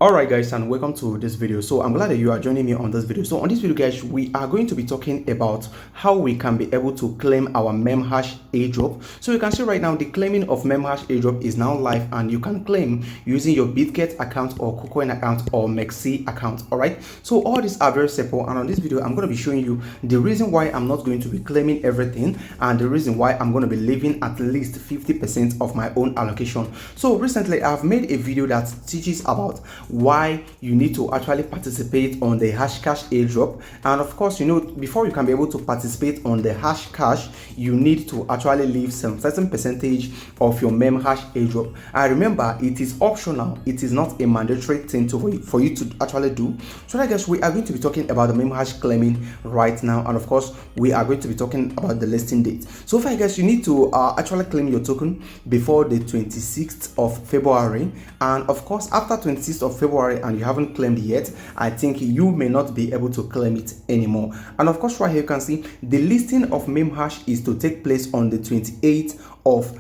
Alright guys, and welcome to this video. So I'm glad that you are joining me on this video. So on this video guys, we are going to be talking about how we can be able to claim our memhash airdrop. So you can see right now the claiming of memhash airdrop is now live, and you can claim using your bitget account or KuCoin account or Mexi account. Alright, so all these are very simple, and on this video I'm going to be showing you the reason why I'm not going to be claiming everything and the reason why I'm going to be leaving at least 50% of my own allocation. So recently I've made a video that teaches about why you need to actually participate on the Hashcash airdrop, and of course, you know, before you can be able to participate on the Hashcash, you need to actually leave some certain percentage of your memhash airdrop. And remember, it is optional, it is not a mandatory thing for you to actually do. So I guess we are going to be talking about the memhash claiming right now, and of course we are going to be talking about the listing date. So I guess you need to actually claim your token before the 26th of February, and of course after 26th of February and you haven't claimed yet, I think you may not be able to claim it anymore. And of course right here you can see the listing of memhash is to take place on the 28th of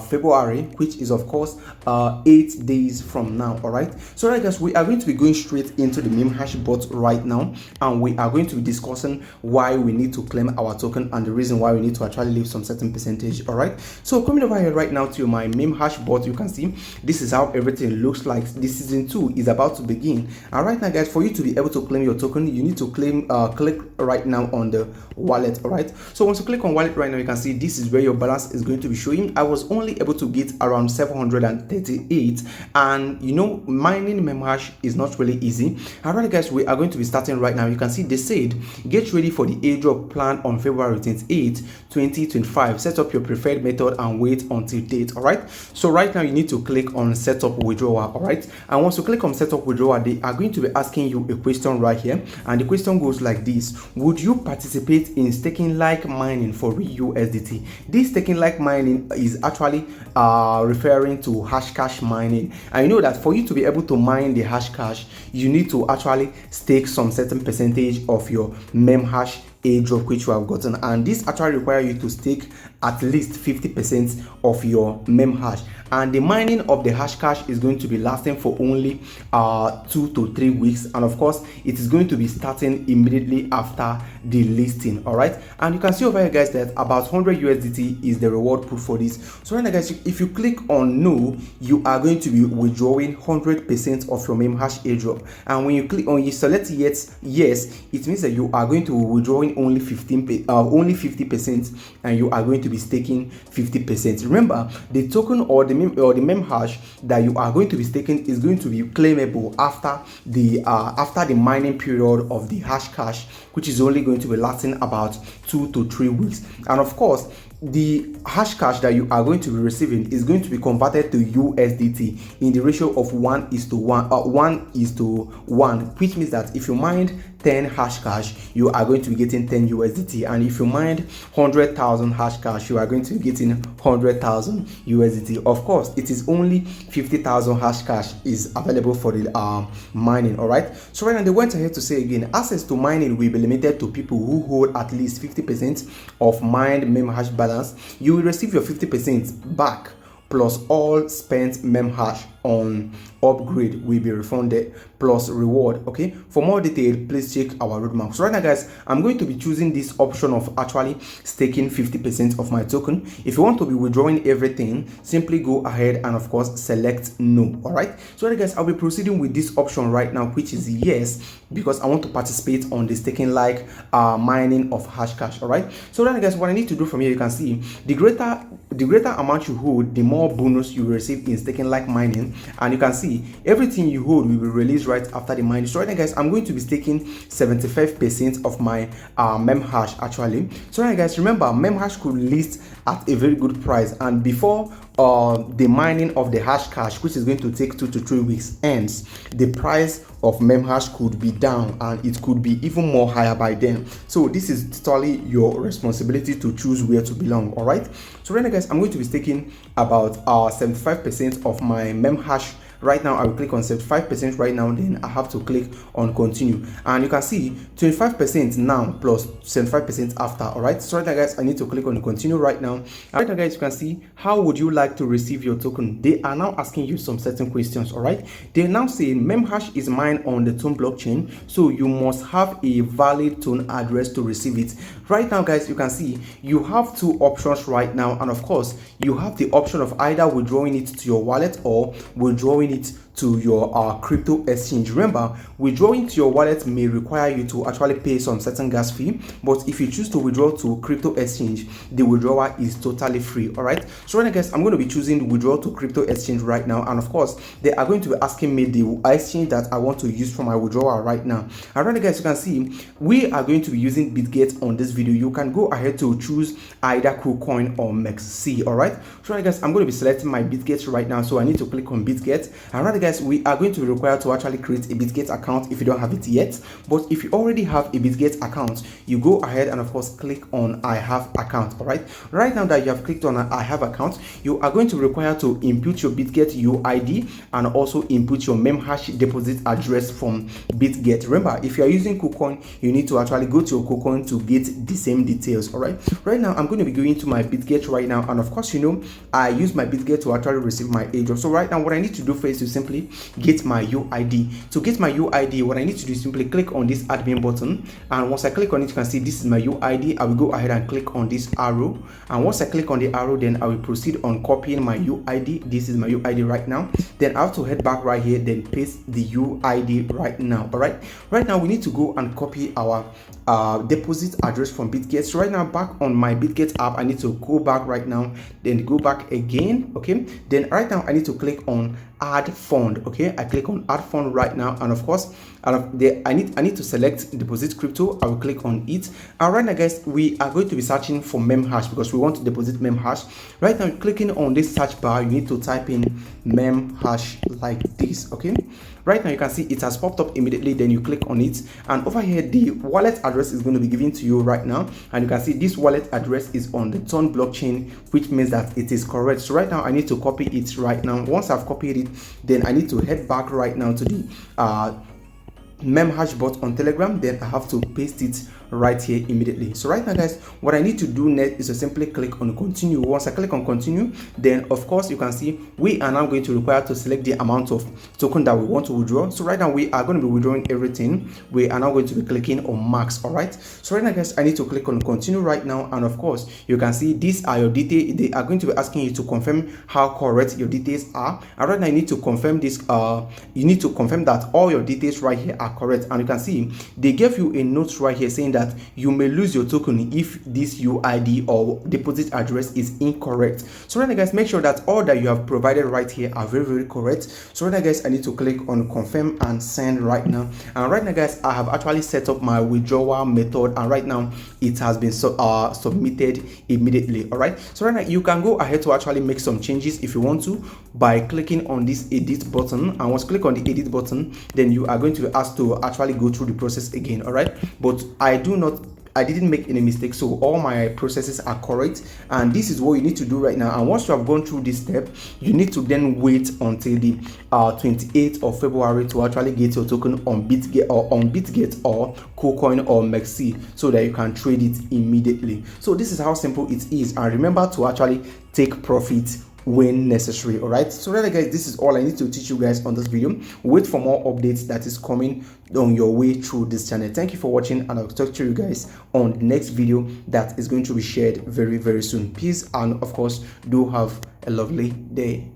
February, which is of course 8 days from now. All right, so right guys, we are going to be going straight into the memhash bot right now, and we are going to be discussing why we need to claim our token and the reason why we need to actually leave some certain percentage. All right, so coming over here right now to my memhash bot, you can see this is how everything looks like. The season 2 is about to begin, and right now guys, for you to be able to claim your token, you need to click right now on the wallet. All right, so once you click on wallet right now, you can see this is where your balance is going to be showing. I was only able to get around 738, and you know, mining memhash is not really easy. Alright guys, we are going to be starting right now. You can see they said get ready for the airdrop plan on February 28, 2025. Set up your preferred method and wait until date. All right, so right now you need to click on setup withdrawal. All right, and once you click on setup withdrawal, they are going to be asking you a question right here, and the question goes like this: would you participate in staking like mining for real USDT? This staking like mining is actually referring to Hashcash mining, and you know that for you to be able to mine the Hashcash, you need to actually stake some certain percentage of your memhash airdrop which you have gotten, and this actually require you to stake at least 50% of your memhash, and the mining of the Hashcash is going to be lasting for only 2 to 3 weeks, and of course it is going to be starting immediately after the listing. All right, and you can see over here guys that about 100 USDT is the reward pool for this. So right now guys, if you click on no, you are going to be withdrawing 100% of your memhash airdrop, and when you click on you select yes, it means that you are going to be withdrawing only 50%, and you are going to be staking 50%. Remember, the token or the memhash that you are going to be staking is going to be claimable after the mining period of the Hashcash, which is only going to be lasting about 2 to 3 weeks. And of course, the Hashcash that you are going to be receiving is going to be converted to USDT in the ratio of 1:1, which means that if you mined 10 Hashcash, you are going to be getting 10 USDT, and if you mined 100,000 Hashcash, you are going to be getting 100,000 USDT. Of course, it is only 50,000 Hashcash is available for the mining. All right, so right now they went ahead to say again, access to mining will be limited to people who hold at least 50% of mined memhash balance. You will receive your 50% back, plus all spent memhash on upgrade will be refunded, plus reward. Okay, for more detail please check our roadmap. So right now guys, I'm going to be choosing this option of actually staking 50% of my token. If you want to be withdrawing everything, simply go ahead and of course select no. All right, so right guys, I'll be proceeding with this option right now, which is yes, because I want to participate on the staking like mining of Hashcash. All right, so right guys, what I need to do from here, you can see the greater amount you hold, the more bonus you will receive in staking like mining, and you can see everything you hold will be released right after the mining. So right now guys, I'm going to be staking 75% of my memhash actually. So right guys, remember memhash could list at a very good price, and before the mining of the Hashcash, which is going to take 2 to 3 weeks, ends, the price of memhash could be down and it could be even more higher by then. So this is totally your responsibility to choose where to belong. All right, so right now guys, I'm going to be staking about 75% of my memhash Right now I will click on 75% right now, then I have to click on continue, and you can see 25% now plus 75% after. All right, so right now guys, I need to click on continue right now. And right now guys, you can see how would you like to receive your token. They are now asking you some certain questions. All right, they now say memhash is mined on the Tone blockchain, so you must have a valid Tone address to receive it. Right now guys, you can see you have two options right now, and of course you have the option of either withdrawing it to your wallet or withdrawing it to your crypto exchange. Remember, withdrawing to your wallet may require you to actually pay some certain gas fee, but if you choose to withdraw to crypto exchange, the withdrawal is totally free. All right, so right now guys, I'm going to be choosing withdraw to crypto exchange right now, and of course they are going to be asking me the exchange that I want to use for my withdrawal right now. And right now guys, you can see we are going to be using bitget on this video. You can go ahead to choose either KuCoin or MEXC. All right, so right now guys, I'm going to be selecting my bitget right now, so I need to click on bitget. And right now guys, we are going to be required to actually create a bitget account if you don't have it yet. But if you already have a bitget account, you go ahead and of course click on I have account. All right, right now that you have clicked on I have account, you are going to be required to input your bitget UID and also input your memhash deposit address from bitget. Remember, if you are using KuCoin, you need to actually go to your KuCoin to get the same details. All right, right now I'm going to be going to my bitget right now, and of course you know I use my bitget to actually receive my airdrop. So right now what I need to do first is simply get my UID. To get my UID, what I need to do is simply click on this admin button, and once I click on it, you can see this is my UID. I will go ahead and click on this arrow, and once I click on the arrow, then I will proceed on copying my UID. This is my UID right now. Then I have to head back right here, then paste the UID right now. All right, right now we need to go and copy our deposit address from bitget. So right now back on my bitget app, I need to go back right now, then go back again. Okay, then right now I need to click on add fund. Okay, I click on add fund right now, and of course I need to select deposit crypto. I will click on it, and right now guys, we are going to be searching for memhash because we want to deposit memhash. Right now clicking on this search bar, you need to type in memhash like this. Okay, right now you can see it has popped up immediately, then you click on it, and over here the wallet address is going to be given to you right now, and you can see this wallet address is on the Tone blockchain, which means that it is correct. So right now I need to copy it right now. Once I've copied it, then I need to head back right now to the memhash bot on Telegram, then I have to paste it right here immediately. So right now guys, what I need to do next is to simply click on continue. Once I click on continue, then of course you can see we are now going to require to select the amount of token that we want to withdraw. So right now we are going to be withdrawing everything. We are now going to be clicking on max. All right, so right now guys, I need to click on continue right now, and of course you can see these are your details. They are going to be asking you to confirm how correct your details are, and right now you need to confirm this. You need to confirm that all your details right here are correct, and you can see they gave you a note right here saying that you may lose your token if this UID or deposit address is incorrect. So right now guys, make sure that all that you have provided right here are very correct. So right now guys, I need to click on confirm and send right now, and right now guys, I have actually set up my withdrawal method, and right now it has been submitted immediately. All right, so right now you can go ahead to actually make some changes if you want to by clicking on this edit button, and once you click on the edit button, then you are going to be asked to actually go through the process again. All right, but I didn't make any mistakes, so all my processes are correct, and this is what you need to do right now. And once you have gone through this step, you need to then wait until the 28th of February to actually get your token on bitget or KuCoin or MEXC, so that you can trade it immediately. So this is how simple it is, and remember to actually take profit when necessary. All right, so really guys, this is all I need to teach you guys on this video. Wait for more updates that is coming on your way through this channel. Thank you for watching, and I'll talk to you guys on the next video that is going to be shared very soon. Peace, and of course do have a lovely day.